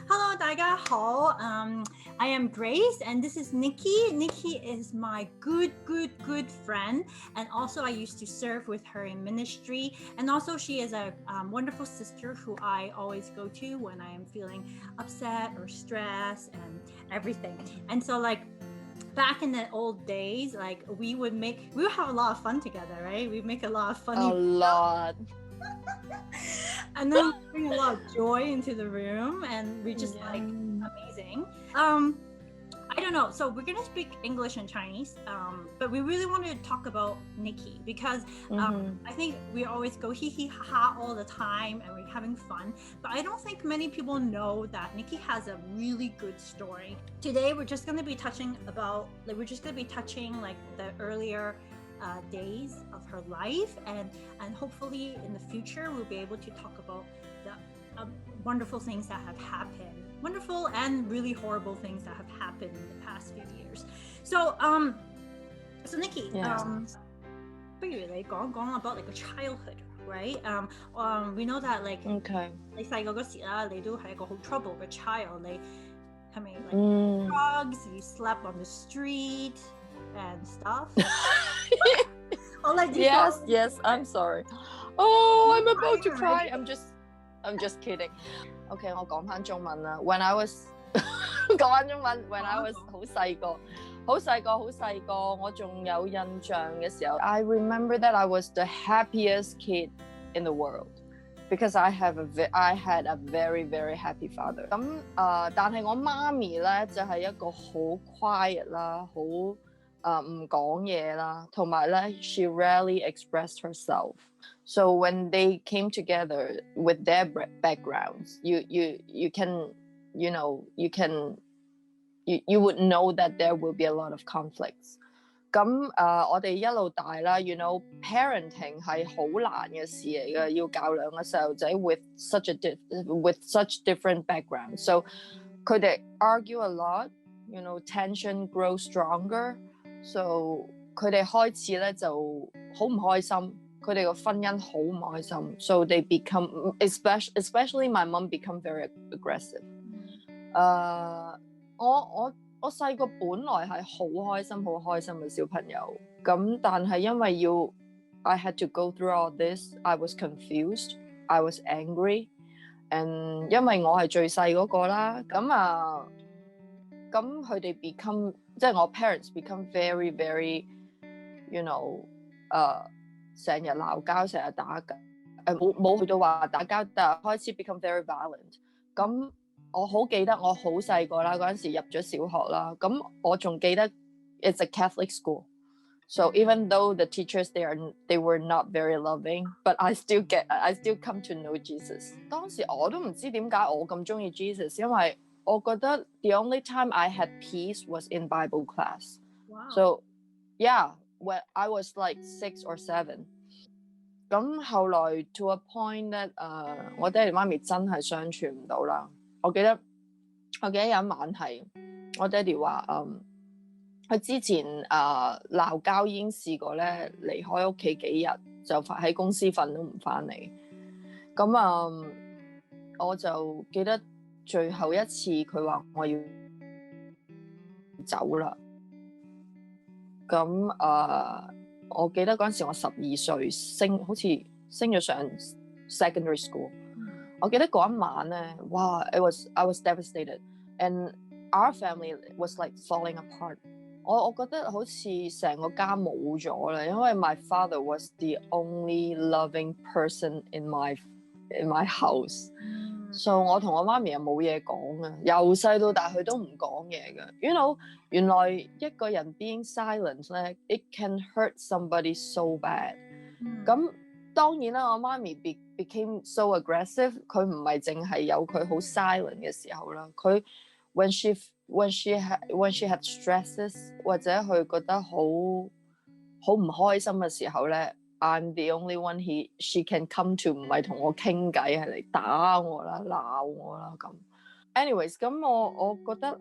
Hello, 大家好. I am Grace, and this is Nikki. Nikki is my good friend, and also I used to serve with her in ministry. And also, she is a wonderful sister who I always go to when I am feeling upset or stressed and everything. And so, back in the old days, we would have a lot of fun together, right? We make a lot of funny A lot. and then we bring a lot of joy into the room, and we just amazing. I don't know, so we're gonna speak English and Chinese, but we really wanted to talk about Nikki because I think we always go hee hee ha ha all the time and we're having fun, but I don't think many people know that Nikki has a really good story. Today we're just gonna be touching the earlier days of her life, and hopefully in the future we'll be able to talk about the wonderful things that have happened, wonderful and really horrible things that have happened in the past few years. So Nikki, 不如你講講 about like a childhood, right? We know that Okay. 你細個嗰時啦，你都係一個好 trouble 嘅 child， 你係咪drugs, you slept on the street and stuff? I'll let you go. Yes, I'm sorry. Oh, I'm about to cry. I'm just kidding. Okay, 我講返中文啦。When I was 講返中文 ，When I was 好細個，我仲有印象嘅時候 I remember that I was the happiest kid in the world because I had a very very happy father. 咁但係我媽咪咧就係一個好 quiet 啦，好唔講嘢啦，同埋咧 she rarely expressed herself. So when they came together with their backgrounds, you would know that there will be a lot of conflicts. 咁我哋一路大啦 parenting 係好難嘅事嚟嘅，要教兩個細路仔 with such different backgrounds. So 佢哋 argue a lot, tension grows stronger. So 佢哋開始咧就好唔開心，佢哋個婚姻好唔開心。So they become, especially my mom become very aggressive. 我細個本來係好開心嘅小朋友，咁但係因為I had to go through all this, I was confused, I was angry, and 因為我係最細嗰個啦，咁佢哋 become 即係我 parents become very very 成日鬧交，成日打交，冇去到話打交，但係開始 become very violent。咁我好記得我好細個啦，嗰陣時入咗小學啦，咁我仲記得 it's a Catholic school. So even though the teachers they were not very loving, but I still come to know Jesus. 當時我都唔知點解我咁中意 Jesus， 因為我覺得 the only time I had peace was in Bible class. Wow. So yeah, when I was like 6 or 7. 咁後來 to a point that 我爹哋媽咪真係相處唔到啦。我記得有一晚係我爹哋話佢之前鬧交已經試過咧離開屋企幾日，就喺公司瞓都唔翻嚟。咁我就記得最後一次佢話我要走啦。咁我記得嗰陣時我12歲，好似升咗上 secondary school。我記得嗰一晚咧，哇 I was devastated, and our family was like falling apart. 我覺得好似成個家冇咗啦，因為 my father was the only loving person in my house. So 我同我媽咪又冇嘢講嘅，由細到大佢都唔講嘢嘅。原來一個人 being silent 咧 ，it can hurt somebody so bad. 咁當然啦，我媽咪 became so aggressive， 佢唔係淨係有佢好 silent 嘅時候啦，佢 when she had stresses 或者佢覺得好唔開心嘅時候咧。I'm the only one she can come to， 唔係同我傾偈，係嚟打我啦、鬧我啦咁。Anyways， 咁我覺得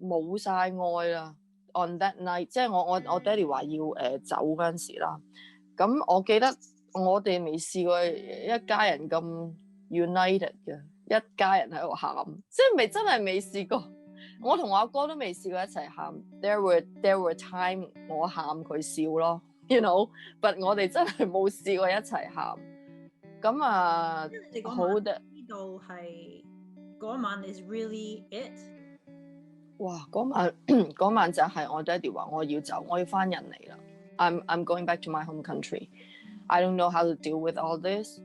冇晒愛啦。On that night， 即係我爹哋話要走嗰陣時啦。咁我記得我哋未試過一家人咁 united 嘅。一家人喺度喊，即係真係未試過。我同我阿哥都未試過一齊喊。There were time 我喊佢笑咯，you know，but 我哋真係冇試過一齊喊。咁啊，好嘅。呢度係嗰晚 is really it。哇！嗰晚就係我爹哋話我要走，我要翻印尼啦。I'm going back to my home country. I don't know how to deal with all this.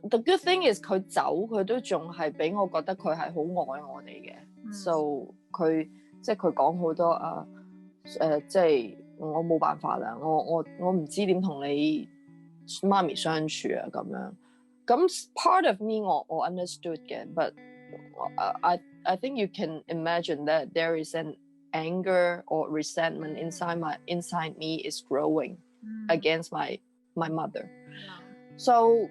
The good thing is 佢走，佢都仲係俾我覺得佢係好愛我哋嘅。So 佢即係佢講好多即係我冇辦法啦，我唔知點同你媽咪相處啊咁樣。咁 part of me 我 understood 嘅 ，but I think you can imagine that there is an anger or resentment inside me is growing against my mother. So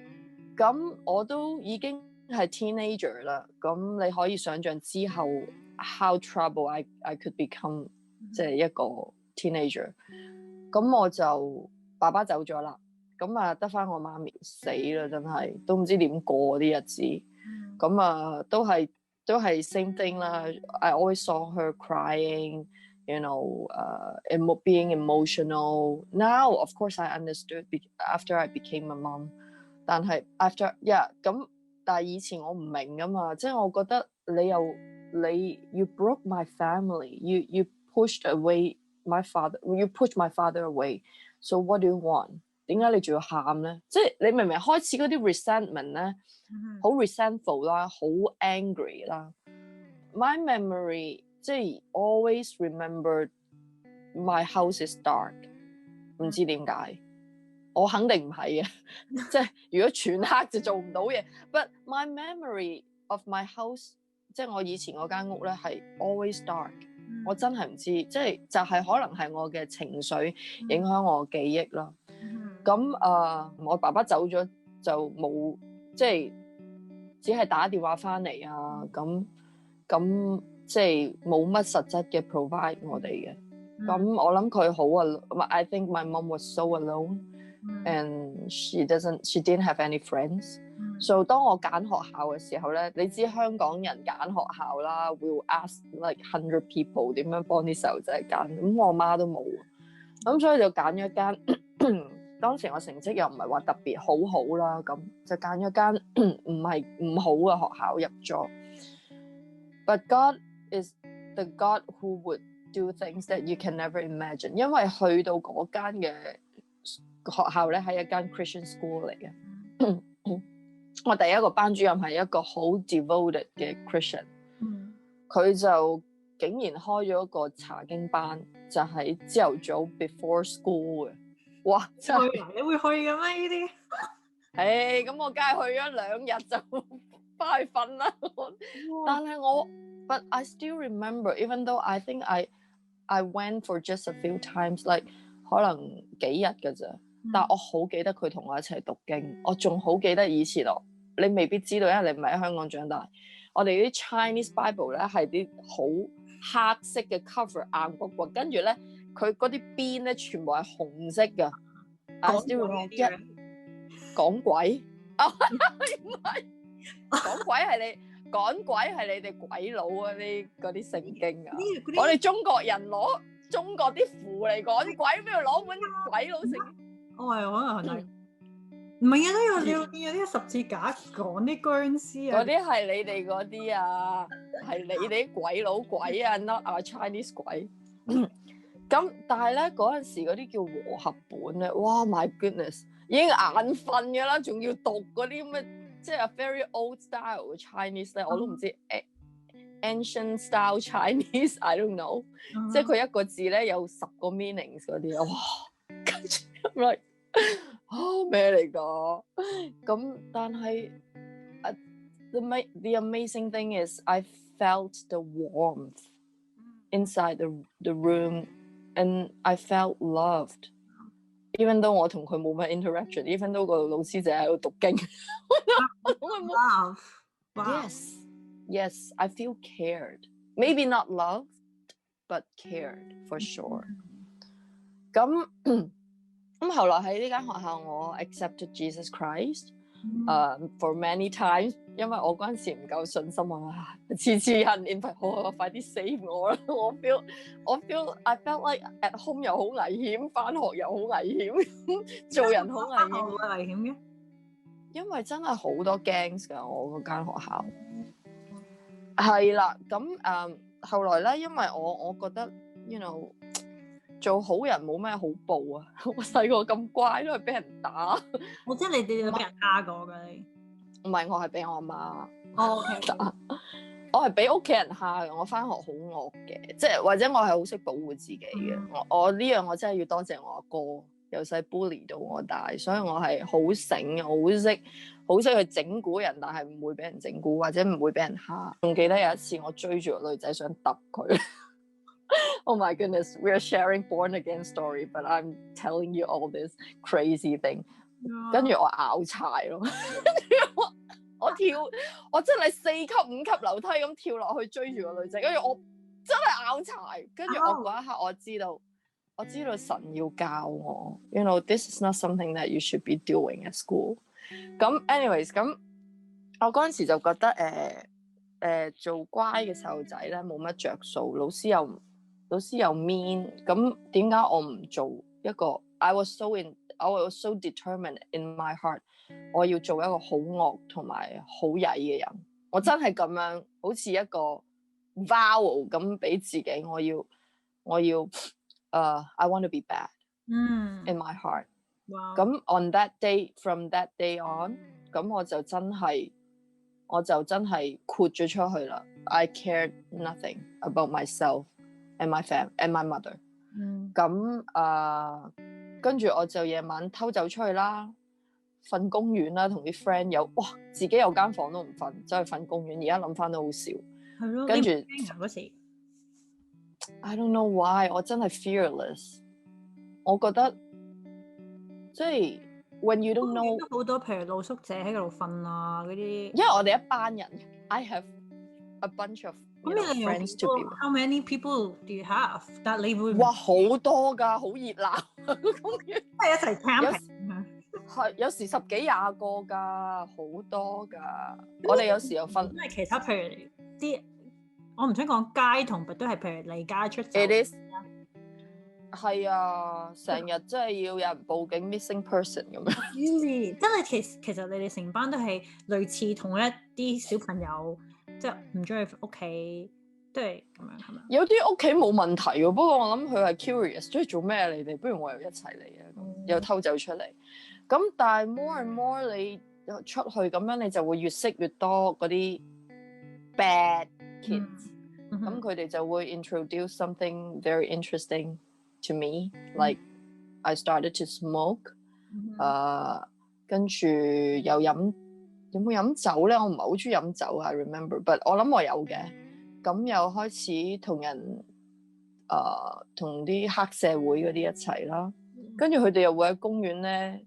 咁我都已經係 teenager 啦，咁你可以想象之後 how trouble I could become 即係一個 teenager。咁我就爸爸走咗啦，咁啊得返我媽咪死啦，真係都唔知點過啲日子。咁啊都係 same thing 啦。I always saw her crying, you know, being emotional. Now, of course, I understood after I became a mom. 但係 咁，但係以前我唔明㗎嘛，即係我覺得you broke my family, you pushed away my father, you pushed my father away. So what do you want? 點解你仲要喊咧？即係你明明開始嗰啲 resentment 咧，好 resentful 啦，好 angry 啦。My memory 即係 always remember my house is dark， 唔知點解。我肯定唔係嘅，即係如果全黑就做唔到嘢。But my memory of my house， 即係我以前嗰間屋咧係 always dark。我真係唔知，即係就係可能係我嘅情緒影響我嘅記憶啦。咁我爸爸走咗就冇，即係只係打電話翻嚟啊，咁即係冇乜實質嘅 provide 我哋嘅。咁我諗佢好啊。I think my mom was so alone。And she didn't have any friends. So 當我揀學校嘅時候咧，你知香港人揀學校啦 ，will ask like 100 people 點樣幫啲細路仔揀。咁我媽都冇，咁所以就揀咗一間。當時我成績又唔係話特別好啦，咁就揀咗間唔係唔好嘅學校入咗。But God is the God who would do things that you can never imagine。因為去到嗰間嘅學校咧係一間 Christian school 嚟嘅。我第一個班主任係一個好 devoted 嘅 Christian，佢就竟然開咗一個查經班，就喺朝頭早 before school 嘅。哇！真係你會去嘅咩？呢啲？咁我梗係去咗2日就翻去瞓啦。但係but I still remember, even though I think I went for just a few times, like 可能幾日㗎咋。但我好記得佢同我一齊讀經，我仲好記得以前你未必知道，因為你唔喺香港長大。我哋啲 Chinese Bible 咧係啲好黑色嘅 cover 硬骨骨，跟住咧佢嗰啲邊咧全部係紅色㗎。講鬼啊？唔係講鬼係你哋鬼佬嗰啲聖經啊！我哋中國人攞中國啲符嚟講鬼，邊度攞本鬼佬聖經？可能唔係啊，都有啲十字架講啲僵屍啊，嗰啲係你哋嗰啲啊，係你哋啲鬼佬鬼啊 ，not our Chinese 鬼。咁但係咧嗰陣時嗰啲叫和合本咧，哇 my goodness， 已經眼瞓㗎啦，仲要讀嗰啲咩，即係 very old style 嘅 Chinese 咧，我都唔知 ancient style Chinese，I don't know，即係佢一個字咧有10個 meanings 嗰啲，哇！跟住 like 咩嚟㗎？咁但係the amazing thing is I felt the warmth inside the room and I felt loved even though 我同佢冇乜 interaction even though 個老師就喺度讀經。Yes, I feel cared, maybe not loved but cared for sure。咁後來喺呢間學校我 accepted Jesus Christ。for many times， 因為我嗰陣時唔夠信心啊，次次人 invite 我快啲 save 我啦，I felt like at home 又好危險，返學又好危險，做人好危險。好危險嘅，因為真係好多 gangs 㗎，我嗰間學校。係啦，咁後來咧，因為我覺得 you know 做好人冇咩好報啊！我細個咁乖都係俾人打。我即係你哋有俾人蝦過㗎你？唔係，我係俾我阿媽OK，打。我係俾屋企人蝦嘅，我翻學好惡嘅，即係或者我係好識保護自己嘅。我呢樣我真係要多謝我阿哥，由細 bully 到我大，所以我係好醒，好識去整蠱人，但係唔會俾人整蠱或者唔會俾人蝦。仲記得有一次我追住個女仔想揼佢。Oh my goodness, we are sharing born again story, but I'm telling you all this crazy thing. 跟住我拗柴咯，我真係4級5級樓梯咁跳落去追住個女仔，跟住我真係拗柴。跟住我嗰一刻我知道神要教我 ，you know this is not something that you should be doing at school。咁 anyways 咁我嗰陣時就覺得做乖嘅細路仔咧冇乜着數，老師又 mean， 咁點解我唔做一個 I was so determined in my heart， 我要做一個好惡同埋好曳嘅人。我真係咁樣，好似一個 vow 咁俾自己，我要I want to be bad in my heart。咁 on that day from that day on， 咁我就真係豁咗出去啦。I cared nothing about myself and my family and my mother。咁跟住我就夜晚偷走出去啦，瞓公園啦，同啲 friend 自己有間房都唔瞓，走去瞓公園。而家諗翻都好笑。係咯，跟住嗰時 I don't know why， 我真係 fearless。我覺得即係 when you don't know， 好多譬如露宿者喺度瞓啊嗰啲。因為我哋一班人 ，I have a bunch of friends to be with。 How many people do you have？ 但你會哇好多㗎，好熱鬧公園，係一齊 camping。係有時10幾20個㗎，好多㗎。我哋有時又瞓，因為其他譬如啲，我唔想講街童，但都係譬如離家出走。It is 係啊，成日真係要有人報警 missing person 咁樣。真係其實你哋成班都係類似同一啲小朋友，即係唔中意屋企，都係咁樣係咪？有啲屋企冇問題喎，不過我諗佢係 curious， 中意做咩你哋？不如我又一齊嚟啊！又偷走出嚟。咁但係 more and more 你出去咁樣，你就會越識越多嗰啲 bad kids。咁佢哋就會 introduce something very interesting to me， like I started to smoke， 跟住又有冇飲酒咧？我唔係好中意飲酒 I remember，but 我諗我有嘅。咁又開始同人同啲黑社會嗰啲一齊啦，跟住佢哋又會喺公園咧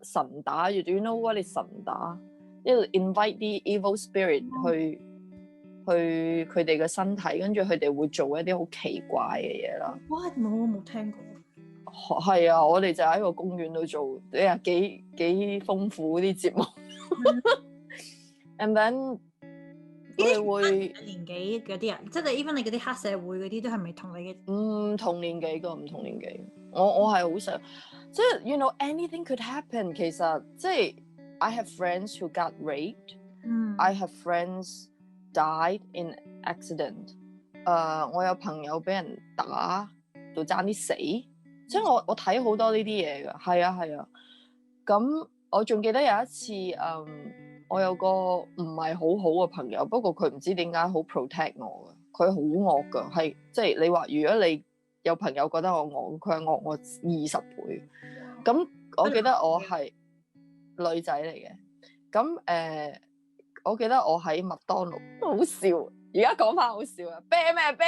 神打。Do you know what is 神打？即係 invite 啲 evil spirit 去佢哋嘅身體，跟住佢哋會做一啲好奇怪嘅嘢啦。What？冇聽過。係啊，我哋就喺個公園度做，你話幾豐富啲節目。And then 佢哋會年紀嗰啲人，即係 even 你嗰啲黑社會嗰啲，都係咪同你嘅？唔同年紀㗎，唔同年紀。我係好想，即係 you know anything could happen。其實即係 I have friends who got raped。I have friends died in accident。我有朋友俾人打到爭啲死。即係我睇好多呢啲嘢㗎。係啊。咁我仲記得有一次我有個唔係好好嘅朋友，不過佢唔知點解好 protect 我嘅，佢好惡㗎，係即係你話如果你有朋友覺得我惡，佢係惡我20倍。咁我記得我係女仔嚟嘅，咁我記得我喺麥當勞都好笑，而家講翻好笑啊！啤咩啤？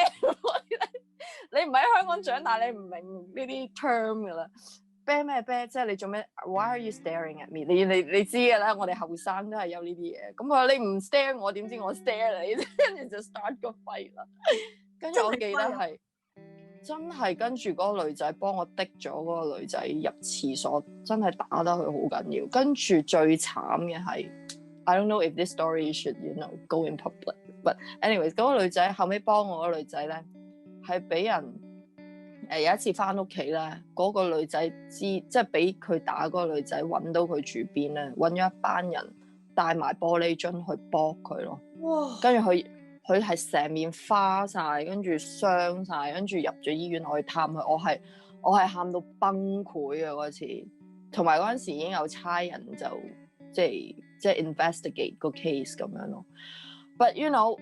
你唔喺香港長大，你唔明呢啲 term 㗎啦。啤咩啤？即係你做咩 ？Why are you staring at me？ 你知嘅啦，我哋後生都係有呢啲嘢。咁佢話你唔 stare 我，點知我 stare 你？跟住就 start 個 fight 啦。跟住我記得係真係跟住嗰個女仔幫我滴咗嗰個女仔入廁所，真係打得佢好緊要。跟住最慘嘅係 I don't know if this story should go in public, but anyways 嗰個女仔後尾幫我嗰個女仔咧係俾人有一次翻屋企咧，嗰個女仔即係俾佢打嗰個女仔揾到佢住邊咧，揾咗一班人帶埋玻璃樽去搏佢咯。哇！跟住佢係成面花晒，跟住傷晒，跟住入咗醫院我去探佢，我係喊到崩潰啊嗰次，同埋嗰陣時已經有差人就即係 investigate 個 case 咁樣咯。But you know，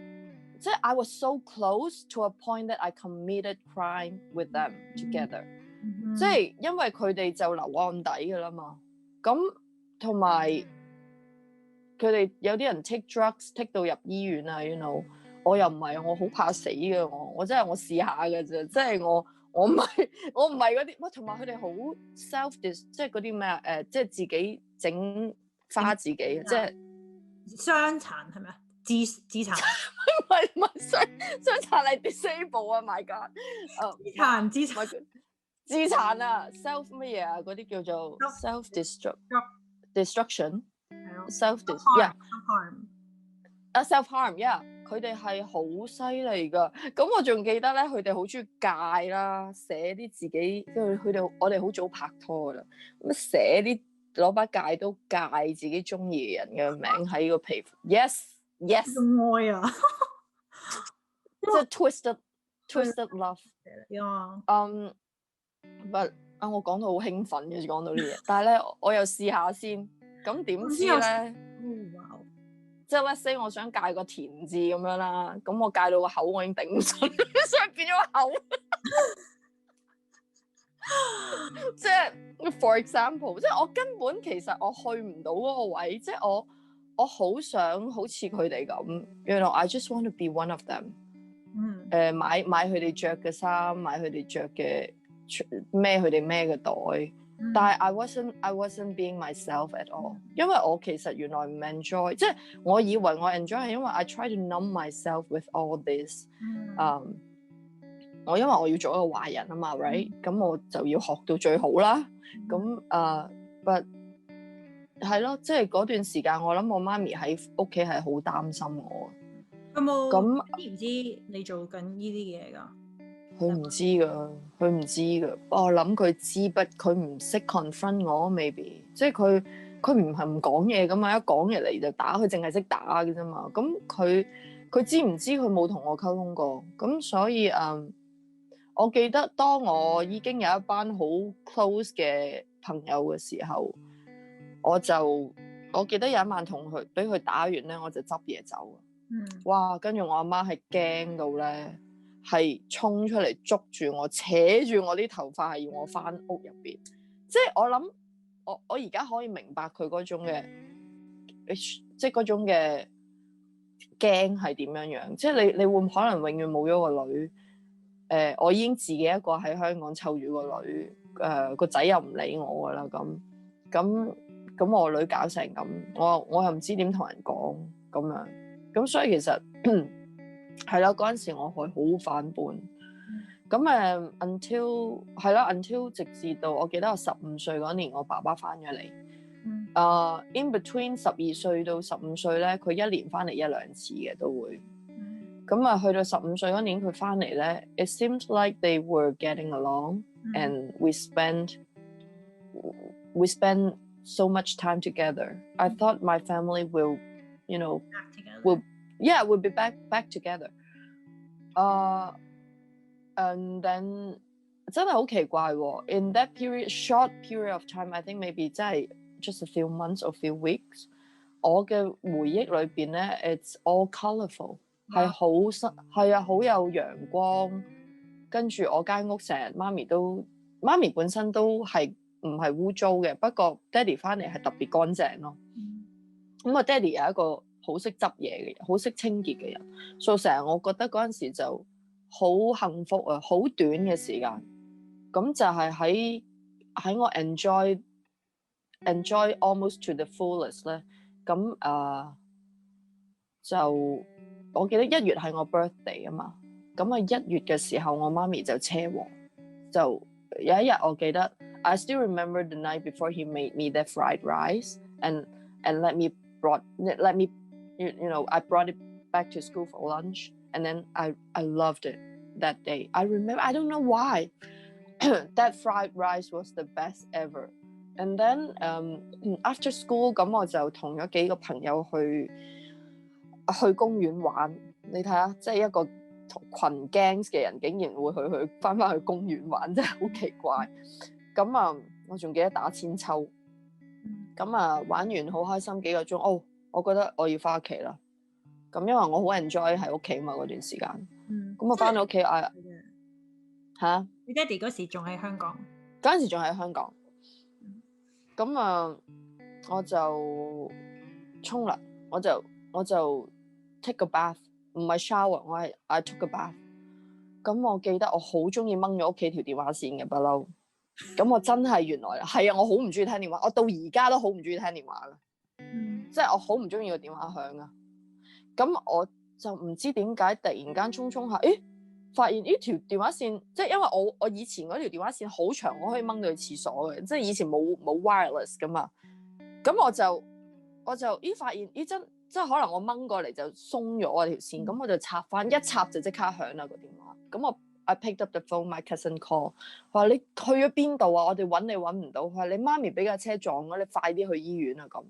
即係 I was so close to a point that I committed crime with them together，即係因為佢哋就留案底㗎啦嘛，咁同埋佢哋有啲人 take drugs take 到入醫院啊 ，you know。我又唔係，我好怕死嘅，我真係我試下嘅啫，即係我唔係嗰啲，哇！同埋佢哋好 self-dis， 即係嗰啲咩啊？即係自己整花自己，即係傷殘係咪啊？自殘唔係傷殘係 disable 啊 ！My God， 自殘啊 ，self 乜嘢啊？嗰啲叫做 self-destruction， self-harm， self harm，yeah， 佢哋係好犀利噶。咁我仲記得咧，佢哋好中意戒啦，寫啲自己，因為我哋好早拍拖噶啦，咁寫啲攞把戒刀戒自己中意嘅人嘅名喺個皮膚 ，yes， 愛啊，即係 twisted love。but 我講到好興奮嘅，講到呢嘢，但係咧我又試下先，咁點知咧？即係 let's say 我想戒個田字咁樣啦，咁我戒到個口我已經頂唔順，所以變咗口。即係 for example， 即係我根本其實我去唔到嗰個位，即係我好想好似佢哋咁，you know I just want to be one of them。買佢哋着嘅衫，買佢哋着嘅孭佢哋孭嘅袋。但係 I wasn't being myself at all， 因為我其實原來唔 enjoy， 即係我以為我 enjoy 係因為 I try to numb myself with all this，我因為我要做一個壞人啊嘛 ，right？ 咁我就要學到最好啦。咁but 係咯，即係嗰段時間我諗我媽咪喺屋企係好擔心我。有冇咁知唔知你做緊呢啲嘢㗎？佢唔知㗎，我諗佢知，不佢唔識 confront 我 maybe， 即係佢唔係唔講嘢㗎嘛，一講嘢嚟就打，佢淨係識打嘅啫嘛。咁佢知唔知佢冇同我溝通過？咁所以我記得當我已經有一班好 close 嘅朋友嘅時候，我記得有一晚俾佢打完咧，我就執嘢走。哇！跟住我阿媽係驚到咧。係衝出嚟捉住我，扯住我啲頭髮，係要我翻屋入邊。即係我諗，我而家可以明白佢嗰種嘅，即係嗰種嘅驚係點樣樣。即係你會可能永遠冇咗個女。我已經自己一個喺香港湊住個女，個仔又唔理我噶啦。咁我女搞成咁，我又唔知點同人講咁樣。咁所以其實。係啦，嗰陣時我係好反叛，咁until 直至到我記得我15歲嗰年，我爸爸翻咗嚟，in between 12歲到15歲咧，佢一年翻嚟1-2次嘅都會，咁去到15歲嗰年佢翻嚟咧 ，it seems like they were getting along and we spend so much time together. I thought my family will, you know, we'll be back together. And then 真係好奇怪喎。In that short period of time, I think maybe 真係 just a few months or few weeks， 我嘅回憶裏邊咧 ，it's all colourful， 係好有陽光。跟住我間屋成日媽咪本身都係唔係污糟嘅，不過爹哋翻嚟係特別乾淨咯。咁我爹哋有一個好識執嘢嘅人，好識清潔嘅人，所以成日我覺得嗰陣時就好幸福啊！好短嘅時間，咁就係喺我 enjoy almost to the fullest 咧。咁就我記得1月係我 birthday 啊嘛，咁啊1月嘅時候，我媽咪就車禍，就有一日我記得 I still remember the night before he made me that fried rice and let me you know I brought it back to school for lunch and then I loved it that day. I remember I don't know why that fried rice was the best ever. And then after school 咁我就同咗幾個朋友去公園玩。你睇下，即係一個群 gangs 嘅人竟然會去翻去公園玩，真係好奇怪。咁啊，我仲記得打千秋。咁啊，玩完好開心幾個鐘，我覺得我要翻屋企啦。咁因為我好 enjoy 喺屋企嘛嗰段時間。咁我翻到屋企嚇，你爹哋嗰時仲喺香港？嗰陣時仲喺香港。咁啊，我就沖涼，我就 take a bath， 唔係 shower， 我係 I took a bath。咁我記得我好中意掹咗屋企條電話線嘅不嬲。咁我真係原來係啊，我好唔中意聽電話，我到而家都好唔中意聽電話噶。即係我好唔中意個電話響啊。咁我就唔知點解突然間衝下，發現呢條電話線，即係因為我以前嗰條電話線好長，我可以掹到去廁所嘅，即係以前冇 wireless 噶嘛。咁我就發現真係可能我掹過嚟就鬆咗我條線，咁我就插翻，一插就即刻響啦個電話。咁I picked up the phone, my cousin call， 話你去咗邊度啊？我哋揾你揾唔到，佢話你媽咪俾架車撞咗，你快啲去醫院啊咁。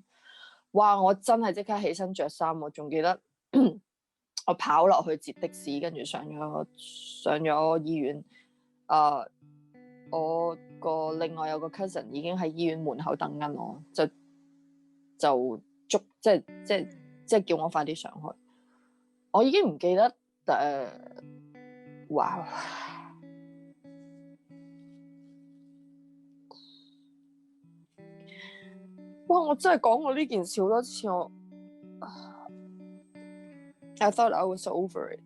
哇！我真係即刻起身着衫，我仲記得我跑落去接的士，跟住上咗醫院。我個另外有個 cousin 已經喺醫院門口等緊我，就捉即係叫我快啲上去。我已經唔記得哇！我真係講過呢件事好多次，I thought I was over it。